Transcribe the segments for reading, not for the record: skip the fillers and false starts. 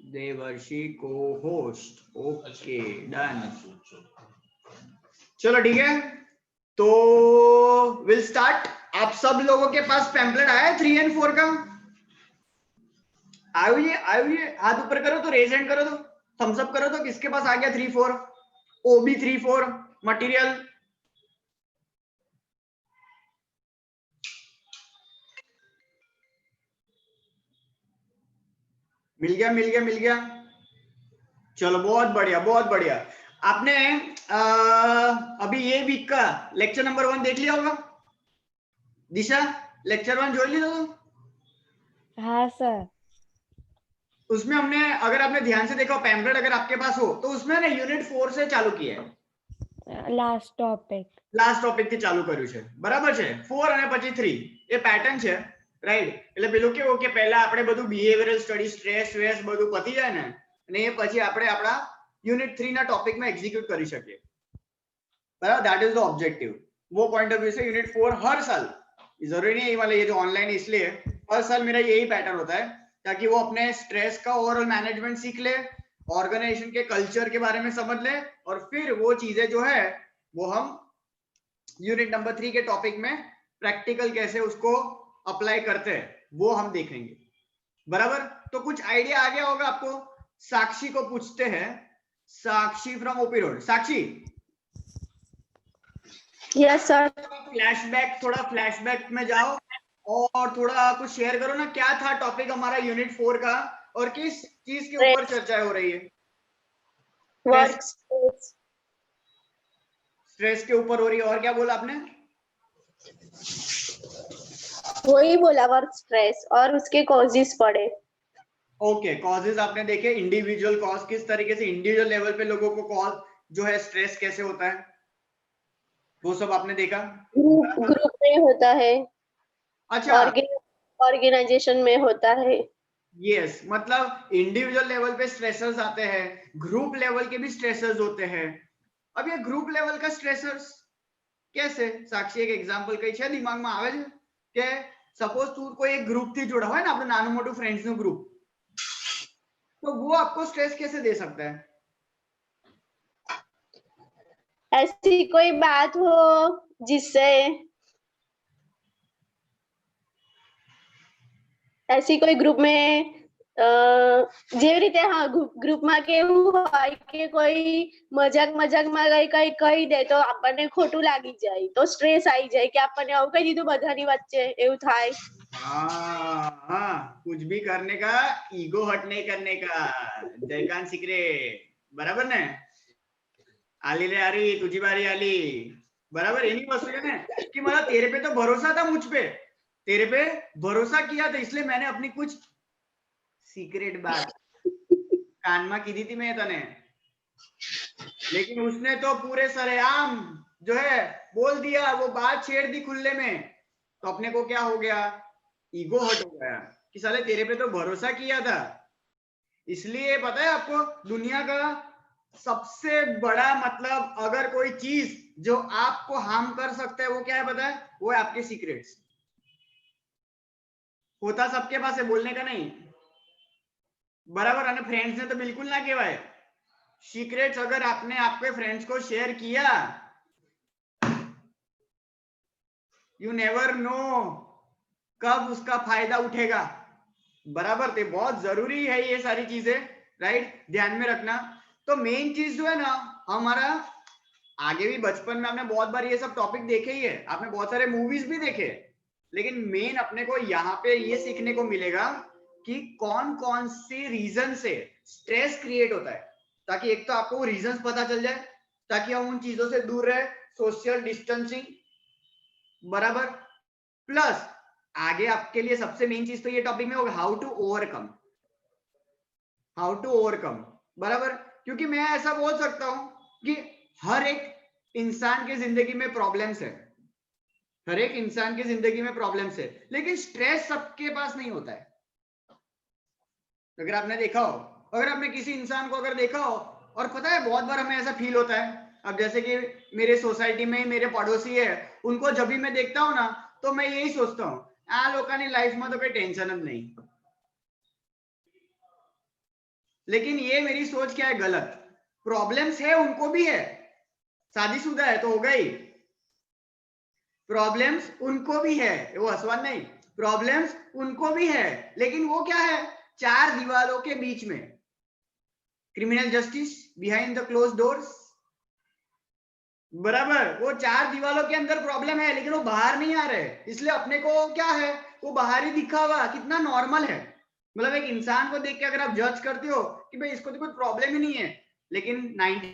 देवर्षि को host, okay done. चलो ठीक है, तो विल स्टार्ट। आप सब लोगों के पास पैम्पलेट आया है 3 और 4 का? आइए हाथ ऊपर करो तो, रेज हैंड करो तो, थम्स अप करो तो, किसके पास आ गया 3 4? ओबी 3 4 मटेरियल। मिल गया। चलो बहुत बढ़िया बहुत बढ़िया। आपने अभी ये वीक का लेक्चर नंबर 1 देख लिया होगा? दिशा लेक्चर 1 जोड़ लिया तो? हाँ सर। उसमें हमने, अगर आपने ध्यान से देखा पैम्पलेट अगर आपके पास हो तो उसमें ना यूनिट 4 से चालू किया है। लास्ट टॉपिक થી ચાલુ કર્યું છે, બરાબર છે? 4 અને પછી 3 એ પેટર્ન છે, રાઈટ? એટલે પેલું કેવું કે પહેલા આપણે બધું બિહેવિયરલ સ્ટડી, સ્ટ્રેસ વેસ બધું પતી જાય ને, અને એ પછી આપણે આપણા યુનિટ 3 ના ટોપિકમાં એક્ઝિક્યુટ કરી શકીએ, બરાબર? That is the objective. वो पॉइंट ऑफ व्यू से यूनिट 4 हर साल, जरूरी नहीं है वाला ये जो ऑनलाइन, इसलिए हर साल मेरा यही पैटर्न होता है ताकि वो अपने स्ट्रेस का ओवरऑल मैनेजमेंट सीख ले, ऑर्गेनाइजेशन के कल्चर के बारे में समझ ले, और फिर वो चीजें जो है वो हम यूनिट नंबर 3 के टॉपिक में प्रैक्टिकल कैसे उसको अप्लाई करते हैं वो हम देखेंगे, बराबर? तो कुछ आइडिया आ गया होगा आपको। साक्षी को पूछते हैं, Sakshi from OP road. Sakshi, yes sir. थोड़ा फ्लैशबैक में जाओ और थोड़ा कुछ शेयर करो ना, क्या था टॉपिक हमारा यूनिट 4 का और किस चीज के ऊपर चर्चा हो रही है? वर्क स्ट्रेस के ऊपर हो रही है। और क्या बोला आपने? वही बोला, वर्क स्ट्रेस और उसके कॉजेस पढ़े। ओके, कॉजेस आपने देखे, इंडिविजुअल कॉज, किस तरीके से इंडिविजुअल लेवल पे लोगों को कॉज जो है स्ट्रेस कैसे होता है, वो सब आपने देखा। ग्रुप में होता है, अच्छा, ऑर्गेनाइजेशन में होता है। यस, मतलब इंडिविजुअल लेवल पे स्ट्रेसर्स आते हैं, ग्रुप लेवल के भी स्ट्रेसर्स होते हैं। अब ये ग्रुप लेवल का स्ट्रेसर्स कैसे? साक्षी एक एग्जांपल कई છે દિમાગમાં આવે છે કે સપોઝ તું કોઈ એક ગ્રુપ થી જોડા હોય ને, આપણું નાનું મોટું ફ્રેન્ડ્સ નું ગ્રુપ, तो वो आपको स्ट्रेस कैसे दे सकता है? ऐसी कोई बात हो जिससे, ऐसी कोई ग्रुप में જેવી રીતે હા ગ્રુપમાં કેવું હોય કે કોઈ મજાકમાં કઈ કહી દે તો આપણને ખોટું લાગી જાય, તો સ્ટ્રેસ આવી જાય કે આપણને આવું કહી દીધું બધાની વચ્ચે, એવું થાય। हाँ, कुछ भी करने का, ईगो हट नहीं करने का, जयकांत सीक्रेट, बराबर ने? आली रे आरी, तुझी बारी आली, बराबर? એની વસ્તુ છે ને कि मतलब तेरे पे तो भरोसा था, मुझ पे तेरे पे भरोसा किया था, इसलिए मैंने अपनी कुछ सीक्रेट बात कान में कीधी थी मैं तने, लेकिन उसने तो पूरे सरेआम जो है बोल दिया, वो बात छेड़ दी खुले में, तो अपने को क्या हो गया? ईगो हट हो गया कि साले तेरे पे तो भरोसा किया था। इसलिए पता है आपको, दुनिया का सबसे बड़ा मतलब अगर कोई चीज जो आपको हार्म कर सकता है वो क्या है पता है? वो है आपके सीक्रेट्स। होता सबके पास है, बोलने का नहीं, बराबर? અને फ्रेंड्स ने तो बिल्कुल ना કહેવાય। सीक्रेट्स अगर आपने आपके फ्रेंड्स को शेयर किया, यू नेवर नो कब उसका फायदा उठेगा, बराबर? तो बहुत जरूरी है ये सारी चीजें, राइट? ध्यान में रखना। तो मेन चीज जो है ना, हमारा आगे भी बचपन में हमने बहुत बार ये सब टॉपिक देखे ही है, आपने बहुत सारे मूवीज भी देखे, लेकिन मेन अपने को यहाँ पे ये सीखने को मिलेगा कि कौन कौन सी रीजन से स्ट्रेस क्रिएट होता है, ताकि एक तो आपको वो रीजंस पता चल जाए, ताकि हम उन चीजों से दूर रहे, सोशल डिस्टेंसिंग, बराबर? प्लस आगे आपके लिए सबसे मेन चीज तो ये टॉपिक में होगा हाउ टू ओवरकम, बराबर? क्योंकि मैं ऐसा बोल सकता हूं कि हर एक इंसान की जिंदगी में प्रॉब्लम्स है, हर एक इंसान की जिंदगी में प्रॉब्लम्स है, लेकिन स्ट्रेस सबके पास नहीं होता है। अगर आपने देखा हो, अगर आपने किसी इंसान को अगर देखा हो, और पता है बहुत बार हमें ऐसा फील होता है, अब जैसे कि मेरे सोसाइटी में मेरे पड़ोसी है, उनको जब भी मैं देखता हूं ना, तो मैं यही सोचता हूं आ लोकानी लाइफ में तो कोई टेंशन જ नहीं, लेकिन ये मेरी सोच क्या है, गलत। प्रॉब्लम्स है, उनको भी है, शादीशुदा है तो हो गई। प्रॉब्लम्स उनको भी है, वो असवान नहीं, प्रॉब्लम्स उनको भी है, लेकिन वो क्या है, 4 दीवारों के बीच में, criminal justice behind the close doors, बराबर। वो 4 दीवारों के अंदर प्रॉब्लम है, लेकिन वो बाहर नहीं आ रहे, इसलिए अपने को क्या है, वो बाहर ही दिखा हुआ कितना नॉर्मल है। मतलब एक इंसान को देख के अगर आप जज करते हो कि भाई इसको तो कोई प्रॉब्लम ही नहीं है, लेकिन 90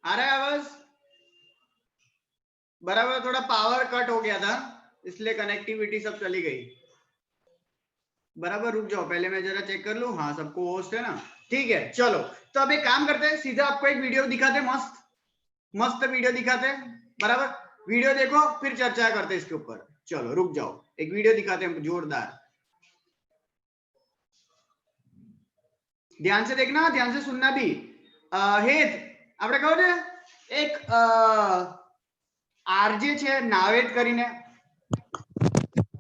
आ रहा है आवाज, बराबर। थोड़ा पावर कट हो गया था, इसलिए कनेक्टिविटी सब चली गई, बराबर। रुक जाओ, पहले मैं जरा चेक कर लूं, हाँ सबको होस्ट है ना, ठीक है। चलो, तो अब एक काम करते हैं, सीधा आपको एक वीडियो दिखाते, मस्त मस्त वीडियो दिखाते, बराबर। वीडियो देखो, फिर चर्चा करते इसके ऊपर। चलो रुक जाओ, एक वीडियो दिखाते हैं जोरदार, ध्यान से देखना, ध्यान से सुनना भी। હેત આપણે કહો ને, એક આરજે છે નાવેદ કરીને,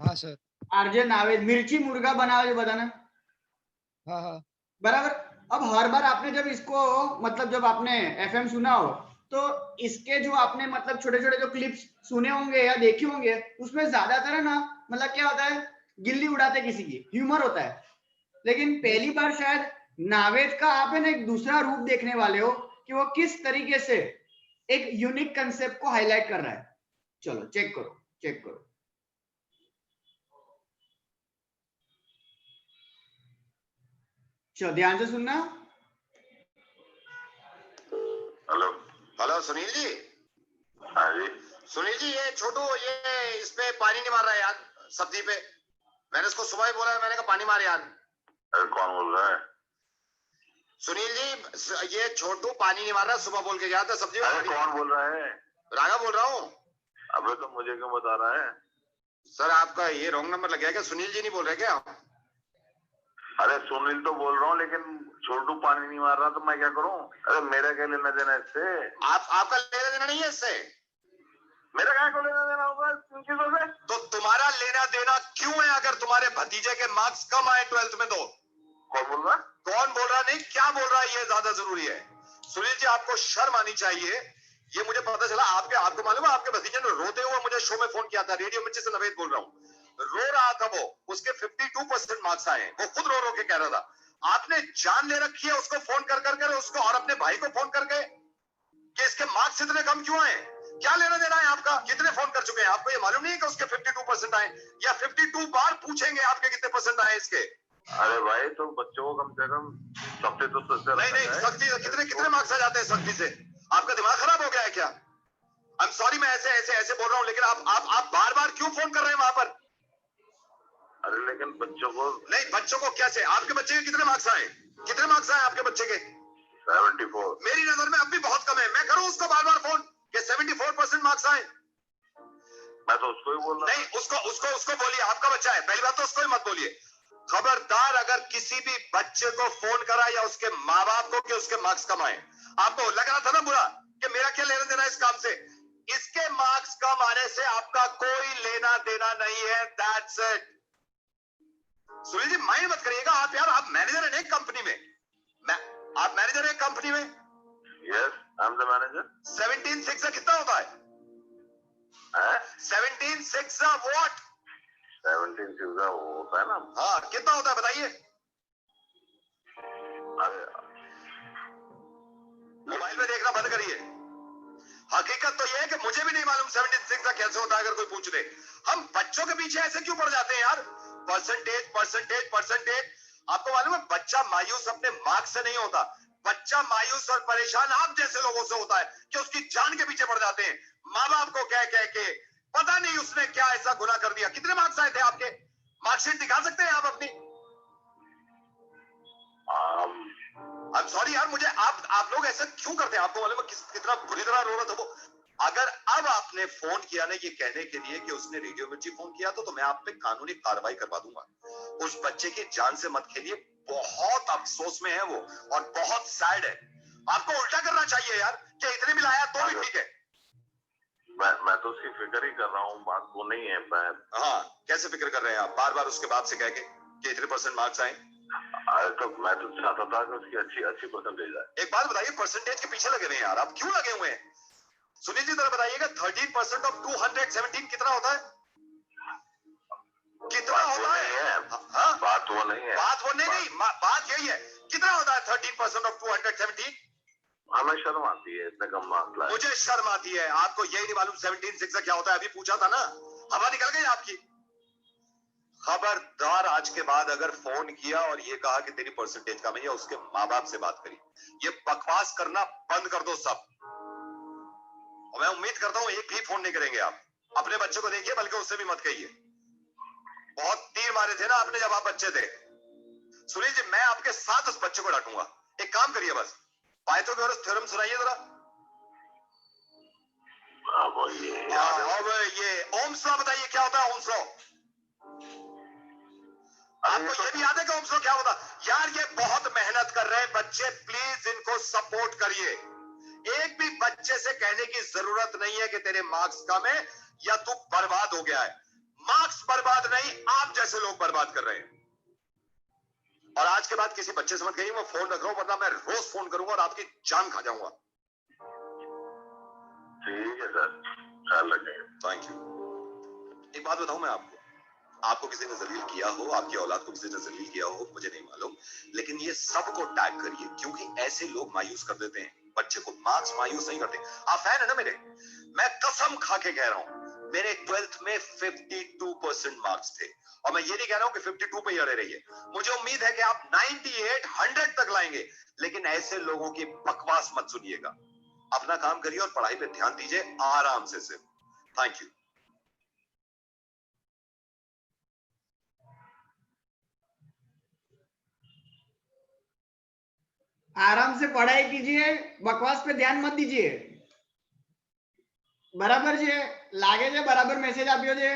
हाँ सर। આરજે નાવેદ मिर्ची मुर्गा बनावे છે બધાને, हाँ हाँ बराबर। अब हर बार आपने जब इसको, मतलब जब आपने एफएम सुना हो, तो इसके जो आपने मतलब छोटे छोटे जो क्लिप्स सुने होंगे या देखे होंगे, उसमें ज्यादातर है ना, मतलब क्या होता है, गिल्ली उड़ाते किसी की, ह्यूमर होता है। लेकिन पहली बार शायद नावेद का आप है ना एक दूसरा रूप देखने वाले हो, कि वो किस तरीके से एक यूनिक कंसेप्ट को हाईलाइट कर रहा है। चलो चेक करो, चेक करो। चलो ध्यान से सुनना। Hello hello Sunil ji. हाँ जी सुनील जी, ये छोटू ये इस पे पानी नहीं मार रहा है यार, सब्जी पे। मैंने इसको सुबह ही बोला, मैंने कहा पानी मार यार। अरे कौन बोल रहा है? सुनील जी, ये छोटू पानी नहीं मार रहा, सुबह बोल के गया था सब्जी। अरे कौन बोल रहा है? रागा बोल रहा हूँ। अबे तो मुझे क्यों बता रहा है? सर आपका ये रॉन्ग नंबर लग गया क्या? सुनील जी नहीं बोल रहे क्या? अरे सुनील तो बोल रहा हूँ, लेकिन छोटू पानी नहीं मार रहा तो मैं क्या करूं? अरे मेरा क्या लेना देना इससे? आपका लेना देना नहीं है इससे। मेरा क्या को लेना देना होगा इन चीजों से? तो तुम्हारा लेना देना क्यों है अगर तुम्हारे भतीजे के मार्क्स कम आए 12th में? तो कौन बोल रहा? कौन बोल रहा नहीं, क्या बोल रहा है, ये ज्यादा जरूरी है। सुनील जी, आपको शर्म आनी चाहिए। ये मुझे पता चला, आपको मालूम है, आपके भतीजे ने रोते हुए मुझे शो में फोन किया था। रेडियो मिर्ची से नवेद बोल रहा हूँ। रो रहा था वो, उसके 52% मार्क्स आए। वो खुद रो रो के कह रहा था। आपने जान ले रखी है उसको फोन कर कर उसको, और अपने भाई को फोन करके कि इसके मार्क्स इतने कम क्यों आए। क्या लेना देना है आपका? कितने फोन कर चुके हैं? आपको ये मालूम नहीं है कि उसके 52% आए, या 52 बार पूछेंगे आपके कितने परसेंट आए इसके? अरे भाई, तो बच्चों को कम से कम सख्ती तो नहीं, सख्ती कितने मार्क्स आ जाते हैं सख्ती से? आपका दिमाग खराब हो गया है क्या? आई एम सॉरी, मैं ऐसे बोल रहा हूँ, लेकिन आप बार बार क्यों फोन कर रहे हैं वहां पर? अरे लेकिन बच्चों को नहीं, बच्चों को कैसे? आपके बच्चे के कितने मार्क्स आए? कितने मार्क्स आए आपके बच्चे के? 74। मेरी नजर में अब भी बहुत कम है। मैं करूं उसको बार बार फोन कि 74% मार्क्स आए? मैं तो उसको ही बोल रहा नहीं, उसको बोलिए, आपका बच्चा है, पहली बात तो उसको ही मत बोलिए। खबरदार, अगर किसी भी बच्चे को फोन करा या उसके माँ बाप को कि उसके मार्क्स कम आए, आपको लग रहा था ना बुरा कि मेरा क्या लेना देना इस काम से? इसके मार्क्स कम आने से आपका कोई लेना देना नहीं है। That's it. Sunil ji, mind मत करिएगा आप यार। आप मैनेजर हैं एक कंपनी में, आप मैनेजर हैं कंपनी में। Yes, I am the manager. 17 6 कितना होता है? 17 6 व्हाट? 17 6 होता है ना। हाँ, कितना होता है बताइए? मोबाइल में देखना बंद करिए। हकीकत तो यह है कि मुझे भी नहीं मालूम 17 6 कैसे होता है। अगर कोई पूछ दे, हम बच्चों के पीछे ऐसे क्यों पड़ जाते हैं यार? परसेंटेज। आपको मालूम है, बच्चा मायूस अपने मार्क्स से नहीं होता। बच्चा मायूस और परेशान आप जैसे लोगों से होता है कि उसकी जान के पीछे पड़ जाते हैं, माँ बाप को कह के। पता नहीं उसने क्या ऐसा गुनाह कर दिया। कितने मार्क्स आए थे आपके? मार्कशीट दिखा सकते हैं आप अपनी? आई एम सॉरी यार, मुझे आप लोग ऐसा क्यों करते हैं? आपको मालूम है कितना बुरी तरह रो रहा था वो। अगर अब आपने फोन किया ना ये कहने के लिए कि उसने रेडियो मिर्ची फोन किया, तो मैं आप पे कानूनी कार्रवाई करवा दूंगा। उस बच्चे की जान से मत खेलिए। बहुत अफसोस में है वो और बहुत सैड है। आपको उल्टा करना चाहिए यार कि इतने भी लाया तो भी ठीक है। मैं तो उसकी फिक्र ही कर रहा हूँ, बात वो नहीं है। हाँ, कैसे फिक्र कर रहे हैं आप? बार बार उसके बाप से कह के कि इतने % मार्क्स आए। तो मैं तो चाहता था कि उसकी अच्छी परसेंटेज आए। एक बात बताइए, परसेंटेज के पीछे लगे हुए हैं यार आप, क्यों लगे हुए हैं? सुनील जी, जरा बताइएगा, 13% ऑफ 217 कितना होता है? कितना होता है? हाँ, बात वो नहीं है। बात यही है, कितना होता है 13% ऑफ 217? हमें शर्म आती है इतने कम मार्क्स लाए। मुझे शर्म आती है। आपको यही नहीं मालूम 17 6 क्या होता है? अभी पूछा था ना, हवा निकल गई आपकी। खबरदार, आज के बाद अगर फोन किया और ये कहा कि तेरी परसेंटेज कम है, या उसके माँ बाप से बात करी, ये बकवास करना बंद कर दो सब। और मैं उम्मीद करता हूं एक भी फोन नहीं करेंगे आप। अपने बच्चे को देखिए, बल्कि उससे भी मत कहिए। बहुत तीर मारे थे ना आपने जब आप बच्चे थे। सुनील जी, मैं आपके साथ उस बच्चे को डांटूंगा। एक काम करिए, बस पाइथागोरस थ्योरम सुनाइए जरा। अब ये ओम्स लॉ बताइए, क्या होता है ओम्स लॉ? आपको ये भी याद है कि ओम्स लॉ क्या होता? यार, ये बहुत मेहनत कर रहे हैं बच्चे, प्लीज इनको सपोर्ट करिए। एक भी बच्चे से कहने की जरूरत नहीं है कि तेरे मार्क्स कम है या तू बर्बाद हो गया है। मार्क्स बर्बाद नहीं, आप जैसे लोग बर्बाद कर रहे हैं। और आज के बाद किसी बच्चे से मत कहिए मैं फोन रख रहा हूं, वरना मैं रोज फोन करूंगा और आपकी जान खा जाऊंगा। ठीक है सर, ख्याल रखेंगे। Thank you. एक बात बताऊं मैं आपको किसी ने जलील किया हो, आपकी औलाद को किसी ने जलील किया हो, मुझे नहीं मालूम, लेकिन ये सबको टैग करिए, क्योंकि ऐसे लोग मायूस कर देते हैं बच्चे को। मार्क्स मायूस नहीं करते। आप फैन है ना मेरे? मैं कसम खा के कह रहा हूं, मेरे 12th में 52% मार्क्स थे, और मैं ये नहीं कह रहा हूं कि 52 पे ही अड़े रहिए। मुझे उम्मीद है कि आप 98 100 तक लाएंगे, लेकिन ऐसे लोगों की बकवास मत सुनिएगा। अपना काम करिए और पढ़ाई पे ध्यान दीजिए आराम से सिर्फ। Thank you. आराम से पढ़ाई कीजिए, बकवास पे ध्यान मत दीजिए। बराबर છે? લાગે છે બરાબર મેસેજ આપ્યો છે?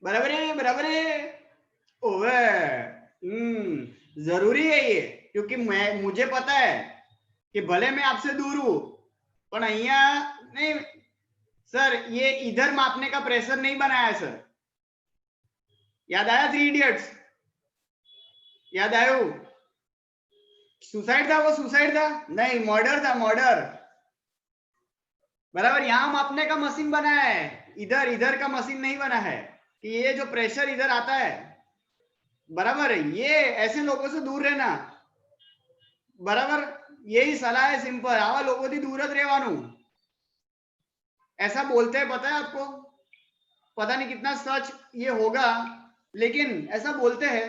બરાબર है ओवे। जरूरी है ये, क्योंकि मुझे पता है कि भले मैं आपसे दूर हूं, પણ અહીંયા नहीं, सर ये इधर मापने का प्रेशर नहीं बनाया सर। याद आया 3 इडियट्स? याद आयो? सुसाइड था वो, सुसाइड था नहीं, मर्डर था, मर्डर। बराबर, यहां मापने का मशीन बना है, इधर इधर का मशीन नहीं बना है कि ये जो प्रेशर इधर आता है, बराबर, ये ऐसे लोगों से दूर रहना। बराबर, यही सलाह है सिंपल, आवा लोगों થી दूर જ રહેવાનું। ऐसा बोलते हैं, पता है आपको, पता नहीं कितना सच ये होगा, लेकिन ऐसा बोलते हैं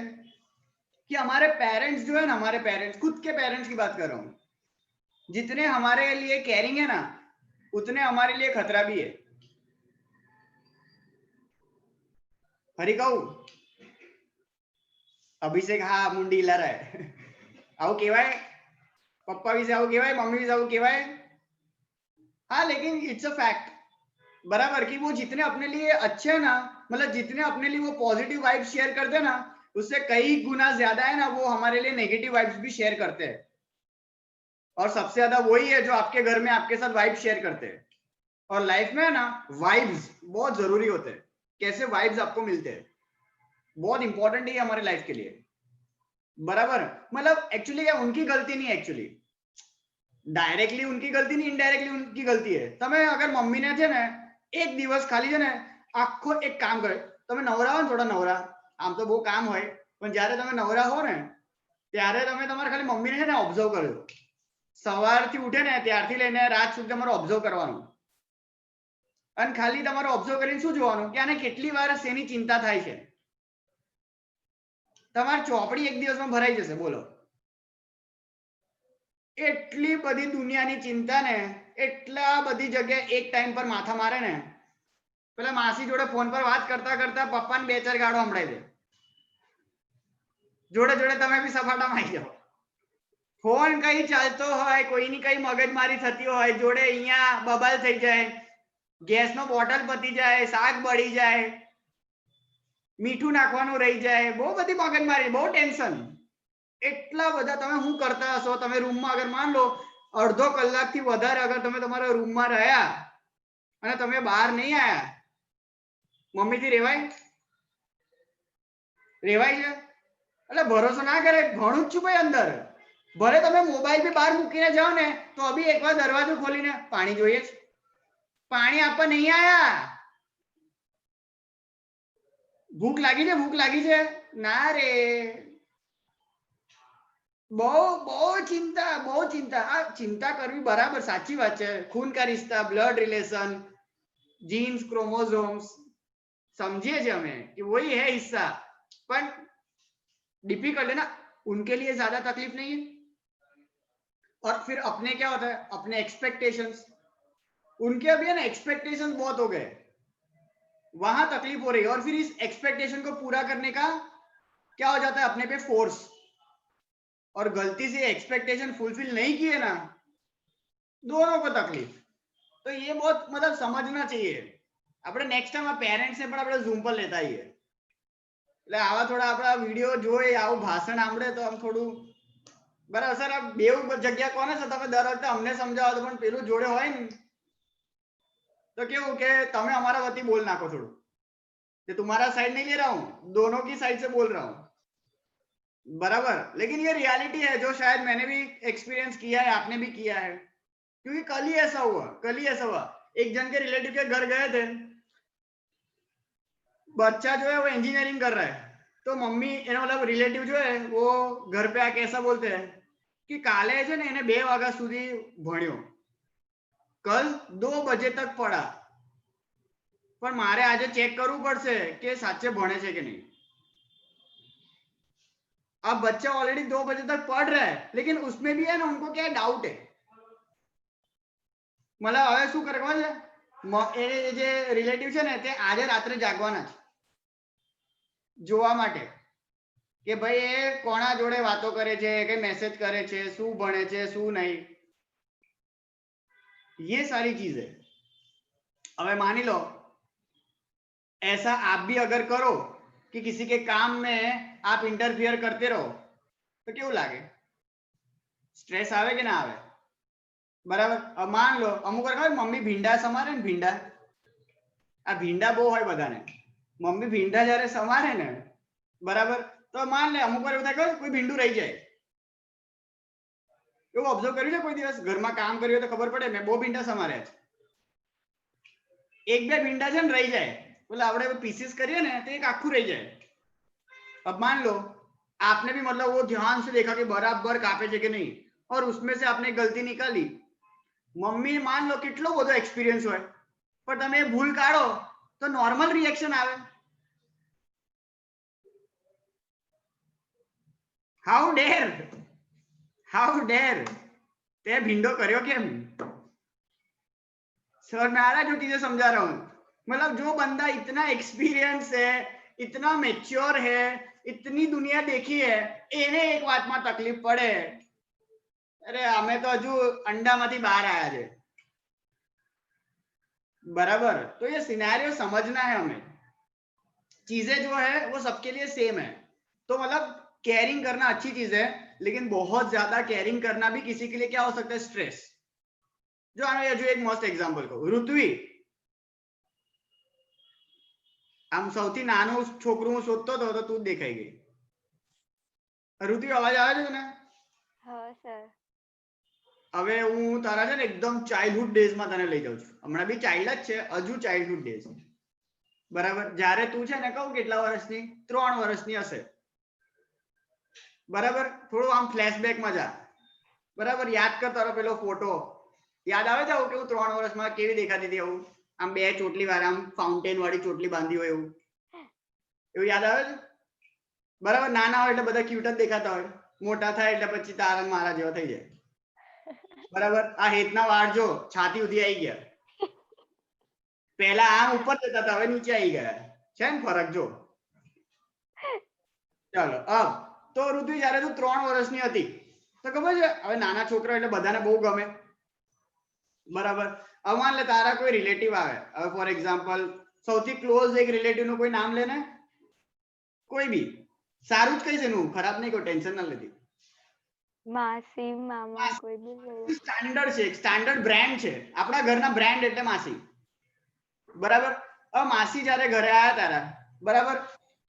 कि हमारे पेरेंट्स जो है ना, हमारे पेरेंट्स, खुद के पेरेंट्स की बात कर रहा हूँ, जितने हमारे लिए केयरिंग है ना, उतने हमारे लिए खतरा भी है। हरी कहू अभिषेक હા મુંડી હિલા રહે આવું કહેવાય, પપ્પા વિશે આવું કહેવાય, મમ્મી વિશે આવું કહેવાય? हाँ, लेकिन इट्स अ फैक्ट, बराबर, कि वो जितने अपने लिए अच्छे हैं ना, मतलब जितने अपने लिए वो पॉजिटिव वाइब्स शेयर करते हैं ना, उससे कई गुना ज्यादा है ना वो हमारे लिए नेगेटिव वाइब्स भी शेयर करते हैं। और सबसे ज्यादा वही है जो आपके घर में आपके साथ वाइब्स शेयर करते हैं। और लाइफ में है ना वाइब्स बहुत जरूरी होते हैं। कैसे वाइब्स आपको मिलते हैं, बहुत इंपॉर्टेंट है हमारे लाइफ के लिए। बराबर, मतलब एक्चुअली क्या उनकी गलती नहीं है, एक्चुअली डायरेक्टली उनकी गलती नहीं, इनडायरेक्टली उनकी गलती है। તમે અગર મમ્મીને છે ને એક દિવસ ખાલી છે ને આખો એક કામ કરે, તમે નવરા હો ને, થોડા નવરા, આમ તો બહુ કામ હોય, પણ જ્યારે તમે નવરા હો ને ત્યારે તમે તમારે ખાલી મમ્મીને છે ને ઓબ્ઝર્વ કરજો। સવારથી ઉઠે ને ત્યારથી લઈને રાત સુધી તમારે ઓબ્ઝર્વ કરવાનું, અને ખાલી તમારે ઓબ્ઝર્વ કરીને શું જોવાનું કે આને કેટલી વાર શેની ચિંતા થાય છે। તમારી ચોપડી એક દિવસમાં ભરાઈ જશે, બોલો। એટલી બધી દુનિયાની ચિંતા ને, એટલા બધી જગ્યાએ એક ટાઈમ પર માથા મારે ને, પેલા માસી જોડે ફોન પર વાત કરતા કરતા પપ્પાને 2-4 ગાળો સંભળાઈ દે, જોડે જોડે તમે બી સફાટામાં આવી જાઓ। ફોન કઈ ચાલતો હોય, કોઈની કઈ મગજમારી થતી હોય, જોડે અહીંયા બબાલ થઈ જાય, ગેસનો બોટલ પતી જાય, શાક બળી જાય, મીઠું નાખવાનું રહી જાય, બહુ બધી મગજમારી, બહુ ટેન્શન। એટલા બધા તમે શું કરતા હશો? તમે રૂમમાં અગર માન લો અડધો કલાકથી વધારે અગર તમે તમારા રૂમમાં રહ્યા અને તમે બહાર નહીં આયા, મમ્મીથી રેવાય? રેવાય છે? એટલે ભરોસો ના કરે, ઘણું જ છું ભાઈ અંદર। ભલે તમે મોબાઈલ બી બહાર મૂકીને જાઓ ને તો બી એકવાર દરવાજો ખોલીને પાણી જોઈએ છે, પાણી આપવા નહીં આયા, ભૂખ લાગી છે, ભૂખ લાગી છે, ના રે, બહુ બહુ ચિંતા, બહુ ચિંતા। આ ચિંતા કરવી બરાબર, સાચી વાત છે, खून का रिश्ता, ब्लड रिलेशन, जीन्स, क्रोमोसोम्स, समझिए जी हमें कि वही है हिस्सा, पर डिफिकल्ट है ना, उनके लिए ज्यादा तकलीफ नहीं है। और फिर अपने क्या होता है, अपने एक्सपेक्टेशंस, उनके अभी है ना एक्सपेक्टेशंस बहुत हो गए, वहां तकलीफ हो रही है। और फिर इस एक्सपेक्टेशन को पूरा करने का क्या हो जाता है, अपने पे फोर्स, और गलती से एक्सपेक्टेशन फुलफिल नहीं किए ना, दोनों को तकलीफ। तो ये बहुत मतलब समझना चाहिए। આપણે નેક્સ્ટ ટાઈમ આ પેરેન્ટ્સને પણ આપણે ઝૂમ પર લેતા આવીએ, એટલે આવા થોડા આપણા વિડીયો જોઈ, આવું ભાષણ સાંભળે તો આમ થોડું બરાબર। સર આ બેઉ જગ્યા કોને છે, તમે દર વખતે અમને સમજાવો તો પણ પેલું જોડે હોય ને तो केवू के તમે हमारा वती बोल नाखो थोड़ू, कि तुम्हारा साइड नहीं ले रहा हूँ, दोनों की साइड से बोल रहा हूँ, बराबर। लेकिन ये रियलिटी है जो शायद मैंने भी एक्सपीरियंस किया है, आपने भी किया है, क्योंकि कल ही ऐसा हुआ, कल ही ऐसा हुआ। एक जन के रिलेटिव के घर गए थे, बच्चा जो है वो इंजीनियरिंग कर रहा है, तो मम्मी मतलब रिलेटिव जो है वो घर पे आके ऐसा बोलते हैं कि काले છે ને એને 2 વાગ્યા સુધી ભણ્યો, कल 2 बजे तक पढ़ा, पर मारे आज चेक करવું પડશે કે સાચે ભણે છે કે नहीं। अब बच्चा ऑलरेडी 2 बजे तक पढ़ रहा है, लेकिन उसमें भी है ना उनको क्या डाउट है, मतलब હવે શું કરવા છે, એ જે રિલેટિવ છે ને તે આજે રાત્રે જાગવાના છે જોવા માટે કે ભાઈ એ કોના જોડે વાતો કરે છે, કે મેસેજ કરે છે, શું ભણે છે, શું નહીં, ये सारी चीज है। अब मानी लो ऐसा आप भी अगर करो कि किसी के काम में आप इंटरफियर करते रहो तो क्यों लागे, स्ट्रेस आवे कि ना आवे, बराबर। अब मान लो अमुक मम्मी भींडा समारे ने, भींडा આ ભીંડા બહુ હોય બધાને. મમ્મી ભીંડા જ્યારે સમારે ને બરાબર, તો માન લે અમુક વાર એવું થાય કે કોઈ ભીંડું રહી જાય. એવું ઓબ્ઝર્વ કર્યું છે કોઈ દિવસ? ઘરમાં કામ કર્યું હોય તો ખબર પડે. મેં બહુ ભીંડા સમાર્યા છે. એક બે ભીંડા છે ને રહી જાય, બોલે આપણે પીસીસ કરીએ ને તો એક આખું રહી જાય. अब मान लो आपने भी मतलब वो ध्यान से देखा कि बराबर कापे છે કે નહીં, और उसमें से आपने गलती निकाली. મમ્મી માન લો કેટલો બધો એક્સપિરિયન્સ હોય, પણ તમે ભૂલ કાઢો તો નોર્મલ રિએક્શન આવે. हाउ डेयर ते भिंडो करियो केम? सर मैं आ रहा जो चीजें समझा रहा हूँ. मतलब जो बंदा इतना एक्सपीरियंस है, इतना मेच्योर है, इतनी दुनिया देखी है, એને એક વાતમાં તકલીફ પડે, अरे અમે તો હજુ અંડામાંથી બહાર આયા છે. बराबर. तो ये सिनेरियो समझना है हमें. चीजें जो है वो सबके लिए सेम है. तो मतलब केयरिंग करना अच्छी चीज है, लेकिन बहुत ज्यादा केयरिंग करना भी किसी के लिए क्या हो सकता है? स्ट्रेस. जो जो एक मस्त एग्जांपल को ऋत्वी, આમ સૌથી નાનું છોકરું હું શોધતો હતો તો તું જ દેખાઈ ગઈ. ઋત્વી અવાજ આવે છે તને? હા સર. હવે હું તારા છે ને એકદમ ચાઇલ્ડહુડ ડેઝમાં તને લઈ જાઉં છું. હમણાં બી ચાઇલ્ડ જ છે, હજુ ચાઇલ્ડહુડ ડેઝ. બરાબર. જ્યારે તું છે ને કહું કેટલા વર્ષની? 3 વર્ષની હશે. બરાબર. થોડું આમ ફ્લેશબેકમાં જા. બરાબર. યાદ કર તારો પેલો ફોટો યાદ આવે છે કે હું 3 વર્ષમાં કેવી દેખાતી હતી? આવું આમ બે ચોટલી વાળા આમ ફાઉન્ટેન વાળી ચોટલી બાંધી હોય એવું યાદ આવે છે? બરાબર. નાના હોય એટલે બધા ક્યુટ જ દેખાતા હોય, મોટા થાય એટલે પછી તારા મારા જેવા થઈ જાય. બરાબર. આ હેતના વાળ જો છાતી સુધી આવી ગયા. પહેલા આમ ઉપર જતા હતા, હવે નીચે આવી ગયા છે ને ફરક જો. ચાલો અબ તો ઋતુ જયારે તું 3 વર્ષની હતી તો ખબર છે, હવે નાના છોકરા એટલે બધાને બહુ ગમે. બરાબર. હવે માન લે તારા કોઈ રિલેટિવ આવે. હવે ફોર એક્ઝામ્પલ સૌથી ક્લોઝ એક રિલેટિવ નું કોઈ નામ લે ને, કોઈ બી સારું જ કહીશ, એનું ખરાબ નહીં, કોઈ ટેન્શન ના લેતી. માસી, મામા, કોઈ બી. સ્ટાન્ડર્ડ છે, સ્ટાન્ડર્ડ બ્રાન્ડ છે. આપણા ઘરના બ્રાન્ડ એટલે માસી. બરાબર. હવે માસી જયારે ઘરે આવ્યા તારા, બરાબર,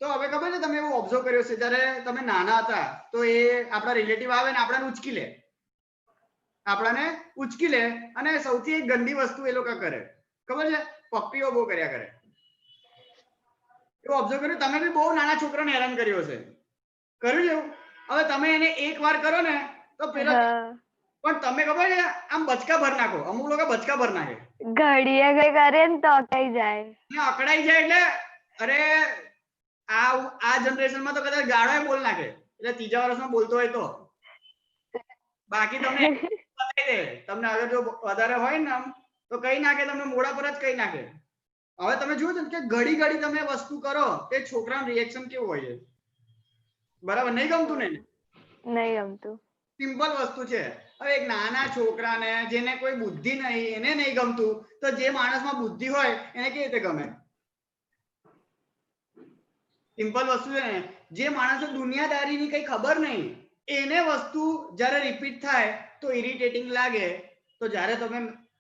તો હવે ખબર છે તમે એવું ઓબ્ઝર્વ કર્યો છે, જયારે તમે નાના હતા તો એ આપણા રિલેટિવ આવે ને આપણને ઉચકી લે, અને સૌથી એક ગંદી વસ્તુ એ લોકો કરે ખબર છે? પપ્પીઓ બહુ કર્યા કરે. એવું ઓબ્ઝર્વ કર્યું? તમે બી બહુ નાના છોકરાને હેરાન કર્યો હશે, કર્યું છે એવું? હવે તમે એને એક વાર કરો ને તો પેલા, પણ તમે ખબર છે આમ બચકા ભર નાખો. અમુક લોકો બચકા ભર નાખે, ઘડીએ કઈ કરે ને તો અકાઈ જાય. અકડાઈ જાય એટલે અરે આ જનરેશનમાં તો કદાચ ગાળો બોલ નાખે, એટલે 3જા વર્ષમાં બોલતો હોય તો. બાકી તમને તમને હવે જો વધારે હોય ને આમ તો કઈ નાખે, તમને મોઢા પર જ કઈ નાખે. હવે તમે જુઓ છો કે ઘડી ઘડી તમે વસ્તુ કરો તે છોકરાનું રિએક્શન કેવું હોય છે? બરાબર. નહીં ગમતું ને? નહીં ગમતું. સિમ્પલ વસ્તુ છે. હવે એક નાના છોકરાને જેને કોઈ બુદ્ધિ નહીં, એને નહીં ગમતું, તો જે માણસમાં બુદ્ધિ હોય એને કેવી રીતે ગમે? સિમ્પલ વસ્તુ છે ને. જે માણસો દુનિયાદારીની કઈ ખબર નહીં, એને વસ્તુ જ્યારે રિપીટ થાય તો ઇરિટેટિંગ લાગે. તો જ્યારે તમે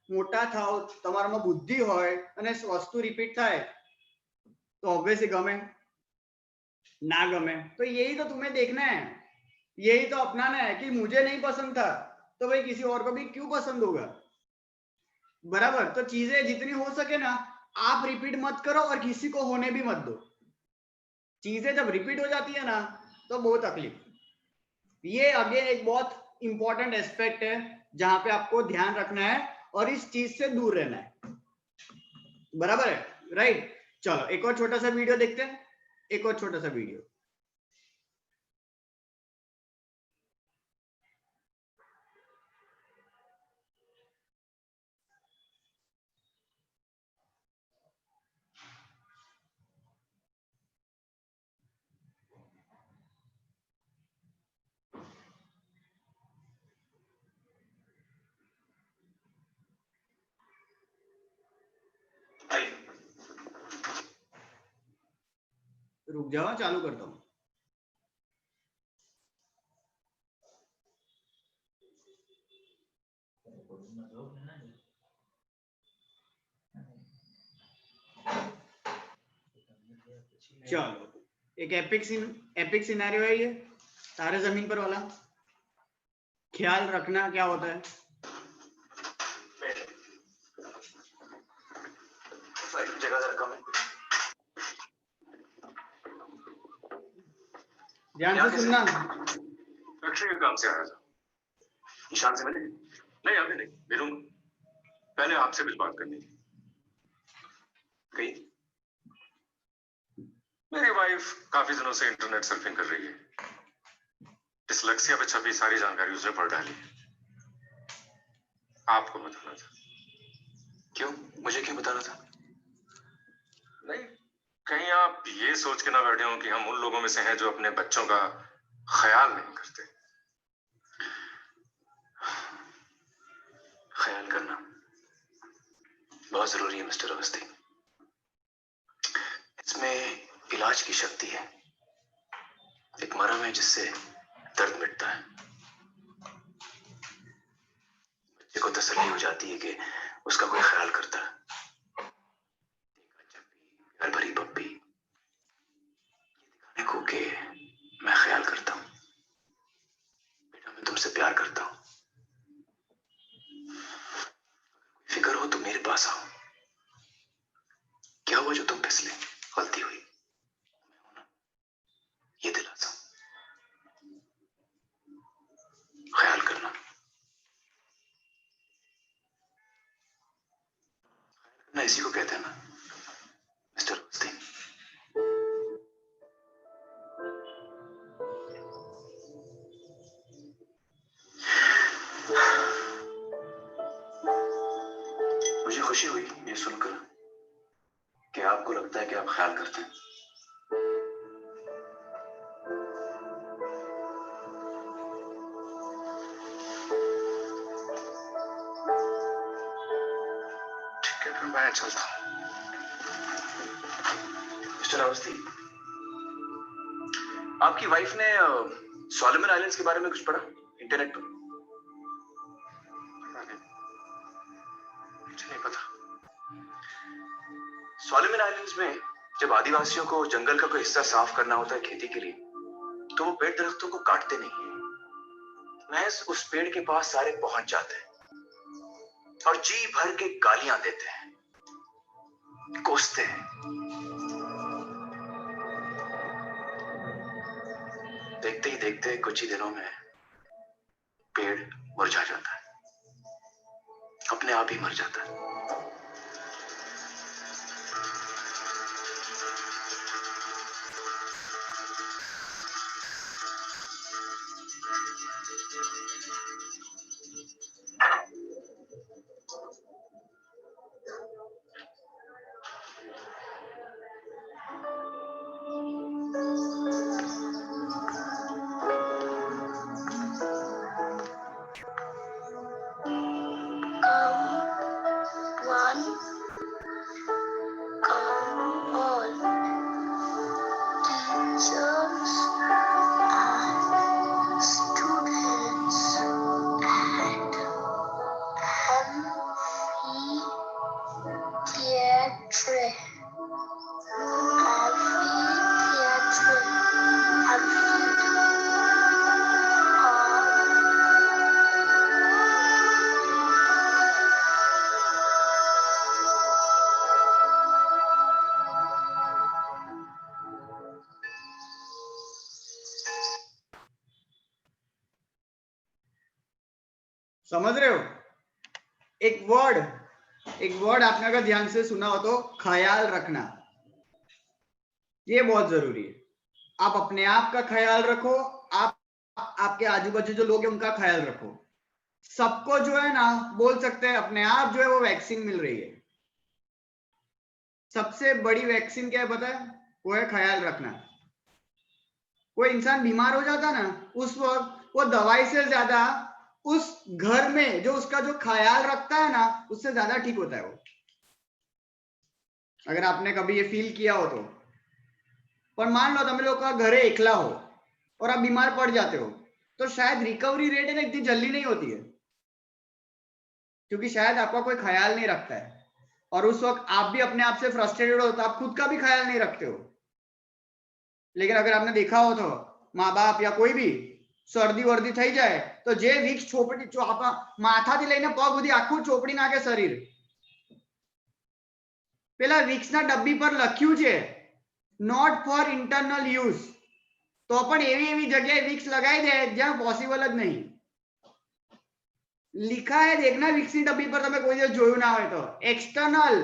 મોટા થાઓ, તમારામાં બુદ્ધિ હોય અને વસ્તુ રિપીટ થાય तो ऑब्वियसली गमे ना गमे. तो यही तो तुम्हें देखना है, यही तो अपनाना है कि मुझे नहीं पसंद था तो भाई किसी और को भी क्यों पसंद होगा? बराबर. तो चीजें जितनी हो सके ना आप रिपीट मत करो और किसी को होने भी मत दो. चीजें जब रिपीट हो जाती है ना तो बहुत तकलीफ. ये अगेन एक बहुत इंपॉर्टेंट एस्पेक्ट है जहां पे आपको ध्यान रखना है और इस चीज से दूर रहना है. बराबर है? राइट. चलो एक और छोटा सा वीडियो देखते हैं, एक और छोटा सा वीडियो. रुक जाओ, चालू करता हूं. चलो, एक एपिक सिनेरियो है ये, तारे जमीन पर वाला। ख्याल रखना क्या होता है? जगह जरा कम है। ध्यान से सुनना। फैक्ट्री के काम से आया था। ईशान से मिले? नहीं अभी नहीं, मिलूंगा। पहले आपसे कुछ बात करनी थी। कहीं मेरी वाइफ काफी दिनों से इंटरनेट सर्फिंग कर रही है। डिसलेक्सिया पे छपी सारी जानकारी उसने पढ़ डाली। आपको बताना था। क्यों? मुझे क्यों बताना था? नहीं, कहीं आप ये सोच के ना बैठे हो कि हम उन लोगों में से हैं जो अपने बच्चों का ख्याल नहीं करते। ख्याल करना बहुत जरूरी है मिस्टर अवस्थी। इसमें इलाज की शक्ति है। एक मरहम है जिससे दर्द मिटता है। बच्चे को तसल्ली हो जाती है कि उसका कोई ख्याल करता है। प्यार भरी पप्पी दिखाने को कि मैं ख्याल करता हूं। बेटा मैं तुमसे प्यार करता हूं। फिक्र हो तो मेरे पास आओ। क्या हुआ जो तुम फिसले? गलती हुई, ये दिलासा। ख्याल करना इसी को कहते हैं ना मिस्टर अवस्थी। मुझे खुशी हुई ये सुनकर कि आपको लगता है कि आप ख्याल करते हैं। ठीक है, फिर मैं चलता हूं। मिस्टर अवस्थी, आपकी वाइफ ने सोलोमन आइलैंड्स के बारे में कुछ पढ़ा इंटरनेट पर? मुझे नहीं पता। सोलोमन आइलैंड्स में जब आदिवासियों को जंगल का कोई हिस्सा साफ करना होता है खेती के लिए, तो वो पेड़ दरख्तों को काटते नहीं है। महज उस पेड़ के पास सारे पहुंच जाते हैं और जी भर के गालियां देते हैं, कोसते हैं। देखते ही देखते कुछ ही दिनों में पेड़ मुरझा जाता है, अपने आप ही मर जाता है। समझ रहे हो? एक वर्ड आपने अगर ध्यान से सुना हो तो ख्याल रखना, ये बहुत जरूरी है। आप अपने आप का ख्याल रखो, आप आपके आजू बाजू जो लोग हैं उनका ख्याल रखो। सबको जो है ना बोल सकते हैं अपने आप जो है वो वैक्सीन मिल रही है। सबसे बड़ी वैक्सीन क्या है पता है? वो है ख्याल रखना। कोई इंसान बीमार हो जाता ना, उस वक्त वो दवाई से ज्यादा उस घर में जो उसका जो ख्याल रखता है ना उससे ज्यादा ठीक होता है वो। अगर आपने कभी ये फील किया हो तो। पर मान लो તમે लोग का घर एकला हो और आप बीमार पड़ जाते हो, तो शायद रिकवरी रेट है ना इतनी जल्दी नहीं होती है, क्योंकि शायद आपका कोई ख्याल नहीं रखता है। और उस वक्त आप भी अपने आप से फ्रस्ट्रेटेड हो तो आप खुद का भी ख्याल नहीं रखते हो। लेकिन अगर आपने देखा हो तो माँ बाप या कोई भी શરદી વર્દી થઈ જાય તો જે વિક્સ ચોપડી માથાથી લઈને પગ સુધી આખું ચોપડી નાખે શરીર. પેલા વિક્સના ડબ્બી પર લખ્યું છે નોટ ફોર ઇન્ટરનલ યુઝ, તો પણ એવી એવી જગ્યાએ વિક્સ લગાવી દે જ્યાં પોસિબલ જ નહીં. लिखा है देखना विक्सनी डब्बी पर તમે કોઈ દિવસ જોયું ના હોય તો એક્સટર્નલ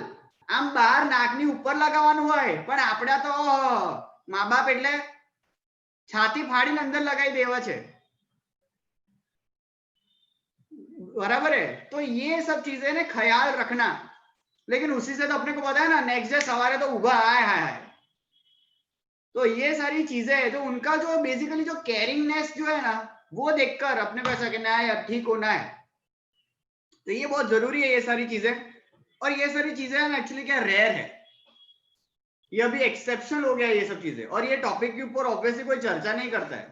આમ બહાર નાકની ઉપર લગાવવાનું હોય, પણ આપણે તો મા બાપ એટલે છાતી ફાડીને અંદર લગાવી દેવા છે. बराबर है. तो ये सब चीजें ने ख्याल रखना. लेकिन उसी से तो अपने को पता है ना नेक्स्ट डे सवारे तो उभा है. तो ये सारी चीजें है तो उनका जो बेसिकली जो केयरिंगनेस जो है ना वो देखकर अपने को ऐसा कहना है ठीक होना है. तो ये बहुत जरूरी है ये सारी चीजें. और ये सारी चीजें एक्चुअली क्या रेयर है, ये अभी एक्सेप्शनल हो गया ये सब चीजें. और ये टॉपिक के ऊपर ऑब्वियसली कोई चर्चा नहीं करता है.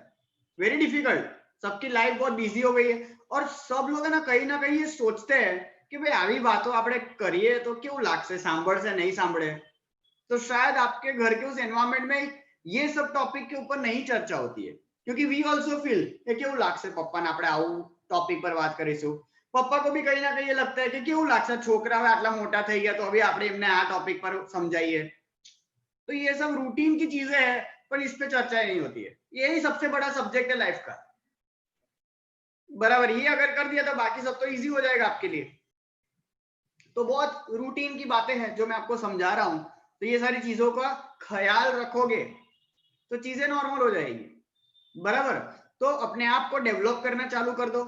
Very difficult. सबकी लाइफ बहुत बिजी हो गई है और सब लोग है ना कहीं ये सोचते हैं कि भाई આવી વાતો આપણે કરીએ તો કેવું લાગશે, સાંભળશે નહીં સાંભળે. तो शायद आपके घर के उस एनवायरमेंट में ये सब टॉपिक के ऊपर नहीं चर्चा होती है, क्योंकि वी ऑल्सो फील કે કેવું લાગશે પપ્પાને આપણે આવું ટોપિક પર વાત કરીશું. પપ્પા को भी कहीं ना कहीं ये लगता है कि કેવું લાગશે છોકરા હવે આટલા મોટા થઈ ગયા તો હવે આપણે એમને આ ટોપિક પર સમજાઈએ. तो ये सब रूटीन की चीजें हैं पर इस पे चर्चा नहीं होती है. यही सबसे बड़ा सब्जेक्ट है लाइफ का. बराबर. ये अगर कर दिया तो बाकी सब तो इजी हो जाएगा आपके लिए. तो बहुत रूटीन की बातें हैं जो मैं आपको समझा रहा हूं. तो ये सारी चीजों का ख्याल रखोगे तो चीजें नॉर्मल हो जाएगी. बराबर. तो अपने आप को डेवलप करना चालू कर दो,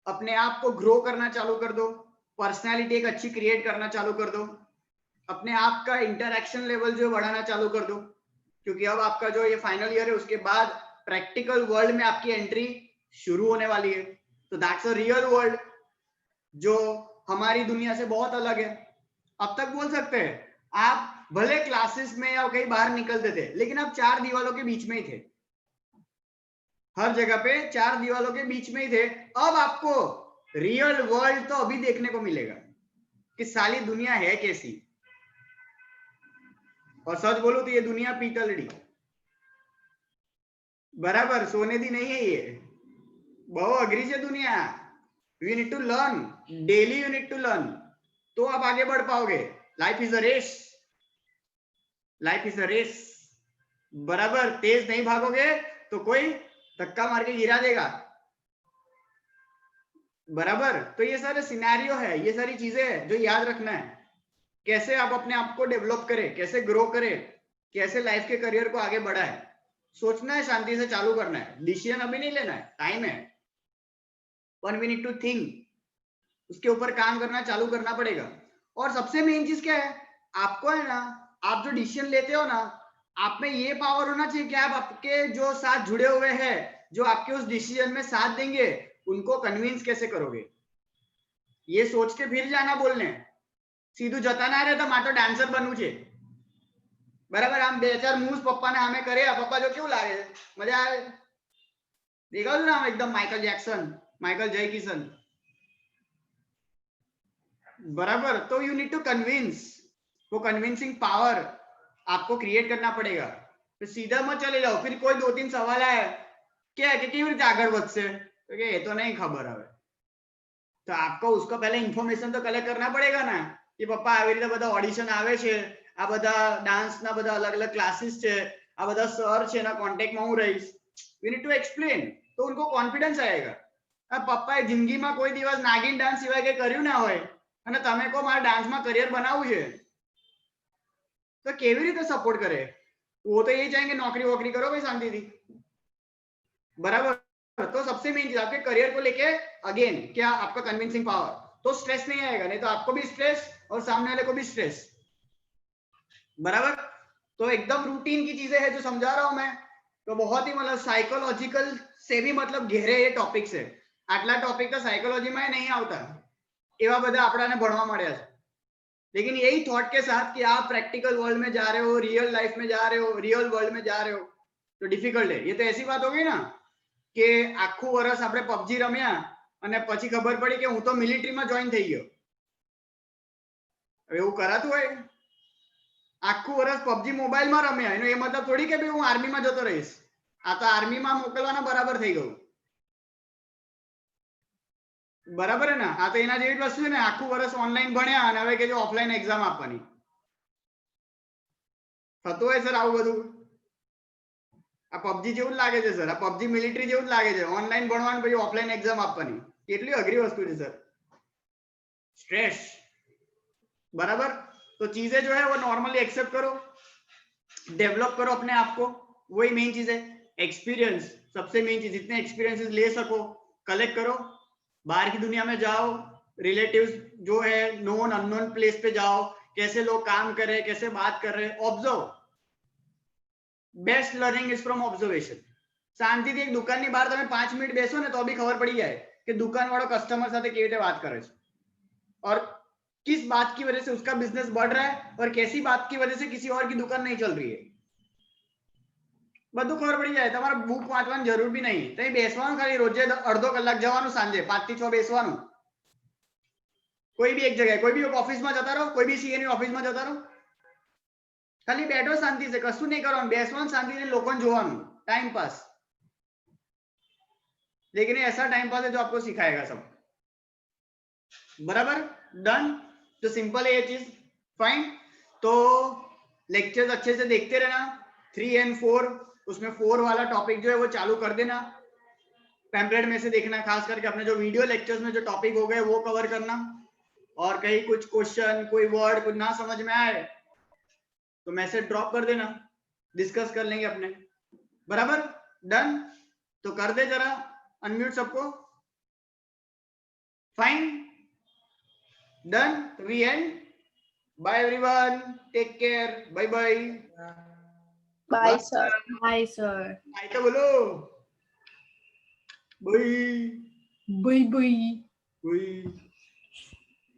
अपने आप को ग्रो करना चालू कर दो, पर्सनैलिटी एक अच्छी क्रिएट करना चालू कर दो, अपने आप का इंटरैक्शन लेवल जो बढ़ाना चालू कर दो. क्योंकि अब आपका जो ये फाइनल ईयर है उसके बाद प्रैक्टिकल वर्ल्ड में आपकी एंट्री शुरू होने वाली है. तो दैट्स अ रियल वर्ल्ड जो हमारी दुनिया से बहुत अलग है. अब तक बोल सकते हैं आप भले क्लासेस में या कहीं बाहर निकलते थे लेकिन आप चार दीवारों के बीच में ही थे. हर जगह पे चार दीवारों के बीच में ही थे. अब आपको रियल वर्ल्ड तो अभी देखने को मिलेगा कि साली दुनिया है कैसी. और सच बोलूं तो ये दुनिया पीतलड़ी. बराबर. सोने दी नहीं है ये. बहुत अघरी से दुनिया. You need to learn daily. You need to learn. तो आप आगे बढ़ पाओगे. Life is a race. Life is a race. बराबर. तेज नहीं भागोगे तो कोई धक्का मार के गिरा देगा. बराबर. तो ये सारे सिनेरियो है, ये सारी चीजें है जो याद रखना है. कैसे आप अपने आप को डेवलप करें, कैसे ग्रो करें, कैसे लाइफ के करियर को आगे बढ़ाए. सोचना है, शांति से चालू करना है. डिसीजन अभी नहीं लेना है, टाइम है. One we need to think. उसके ऊपर काम करना चालू करना पड़ेगा. और सबसे मेन चीज क्या है, आपको है ना, आप जो डिसीजन लेते हो ना, आप में ये पावर होना चाहिए कि आप आपके जो साथ जुड़े हुए हैं, जो आपके उस डिसीजन में साथ देंगे, उनको कन्विंस कैसे करोगे. ये सोच के फिर जाना बोलने. सीधू जता ना रहे तो मैं तो डांसर बनू छे. बराबर. आम बे चार मूव्स पप्पाने सामे करे. पप्पा जो केवुं लागे छे, मजा आवे. देखाव छे ना एकदम माइकल जैक्सन, माइकल जय किशन. बराबर. तो यू नीड टू कन्विंस. वो कन्विंसिंग पावर आपको क्रिएट करना पड़ेगा. तो सीधा मत चले जाओ. फिर कोई दो तीन सवाल आए क्या कि केवी रीते आगळ वधशे तो के ये तो नहीं खबर हवे. तो आपको उसका पहले इन्फॉर्मेशन तो कलेक्ट करना पड़ेगा ना कि पप्पा આવી રીતે બધા ઓડિશન આવે છે, આ બધા ડાન્સના બધા અલગ અલગ ક્લાસીસ છે, આ બધા સર છે, એના કોન્ટેક્ટમાં હું રહીશ. We need to explain. તો उनको कॉन्फिडेंस आएगा. अब पप्पाए जिंदगीમાં કોઈ દિવસ નાગિન ડાન્સ સિવાય કંઈ કર્યું ના હોય અને તમે કહો મારે ડાન્સમાં કરિયર બનાવવું છે તો કેવી રીતે સપોર્ટ કરે. वो तो यही चाहेंगे नौकरी वोकरी करो भाई शांति थी. बराबर. तो सबसे मेन चीज आपके करियर को लेके अगेन क्या आपका कन्विंसिंग पावर. तो स्ट्रेस नहीं आएगा. नहीं तो आपको भी स्ट्रेस और सामने वाले को भी स्ट्रेस. बराबर. तो एकदम रूटीन की चीजें हैं जो समझा रहा हूं मैं. तो बहुत ही मतलब साइकोलॉजिकल से भी मतलब गहरे ये टॉपिक है. आटला टॉपिक तो साइकोलॉजी में नहीं आता. एवा बधा आपणाने भणवा मळ्या छे. लेकिन यही थॉट के साथ कि आप प्रैक्टिकल वर्ल्ड में जा रहे हो, रियल लाइफ में जा रहे हो, रियल वर्ल्ड में जा रहे हो, तो डिफिकल्ट है. ये तो ऐसी बात हो गई ना કે આખું વર્ષ આપણે પબજી રમ્યા અને પછી ખબર પડી કે હું તો મિલિટરીમાં જોઈન થઈ ગયો. હવે એવું કરાતું હોય? આખું વર્ષ પબજી મોબાઈલમાં રમ્યા એનો એ મતલબ થોડી કે ભાઈ હું આર્મીમાં જતો રહીશ. આ તો આર્મીમાં મોકલવાના બરાબર થઈ ગયું. બરાબર હે ને? આ તો એના જેવી વસ્તુ છે ને, આખું વર્ષ ઓનલાઈન ભણ્યા અને હવે કે ઓફલાઈન એક્ઝામ આપવાની. થતું હોય સર આવું બધું? આ પબજી જેવું જ લાગે છે સર. આ પબજી મિલિટરી જેવું જ લાગે છે. ઓનલાઈન ભણવાનું પછી ઓફલાઈન એક્ઝામ આપવાની. કેટલી અઘરી વસ્તુ છે सर. स्ट्रेस. बराबर. तो चीजें जो है वो नॉर्मली एक्सेप्ट करो, डेवलप करो अपने आप को. वही मेन चीज है. एक्सपीरियंस सबसे मेन चीज. जितने एक्सपीरियंसेस ले सको कलेक्ट करो. बाहर की दुनिया में जाओ, रिलेटिव्स जो है नोन अननोन प्लेस पे जाओ, कैसे लोग काम कर रहे हैं, कैसे बात कर रहे हैं, observe. Best learning is from observation. શાંતિથી એક દુકાનની બહાર તમે 5 મિનિટ બેસો ને તો બી ખબર પડી જાય કે દુકાનવાળો કસ્ટમર સાથે કેવી રીતે વાત કરે છે और किस बात की वजह से उसका बिजनेस बढ़ रहा है और कैसी बात की वजह से किसी और की दुकान नहीं चल रही है. બધું ખબર પડી જાય. તમારે બુક વાંચવાની જરૂર બી નહીં. તમે બેસવાનું ખાલી રોજે અડધો કલાક જવાનું, સાંજે 5 થી 6 બેસવાનું. કોઈ બી એક જગ્યાએ, કોઈ બી એક ઓફિસમાં જતા રહો, કોઈ બી સીએ ની ઓફિસમાં જતા રહો, ખાલી બેઠો શાંતિ से, કશું નહીં કરવાનું, બેસવાનું શાંતિથી, લોકોને જોવાનું, टाइम पास. लेकिन ऐसा टाइम पास है जो आपको सिखाएगा सब. बराबर. डन. तो सिंपल है ये चीज. फाइन. तो लेक्चर्स अच्छे से देखते रहना. 3 and 4 उसमें 4 वाला टॉपिक जो है वो चालू कर देना. पैम्पलेट में से देखना, खास करके अपने जो वीडियो लेक्चर्स में जो टॉपिक हो गए वो कवर करना. और कहीं कुछ क्वेश्चन, कोई वर्ड कुछ ना समझ में आए तो मैसेज ड्रॉप कर देना, डिस्कस कर लेंगे अपने. बराबर. डन. तो कर दे जरा अनम्यूट सबको. Fine. Done. We end. Bye everyone. Take care. Bye bye. Bye sir. Hi, sir. Bye तो बोलो. Bye Bye bye. बाय.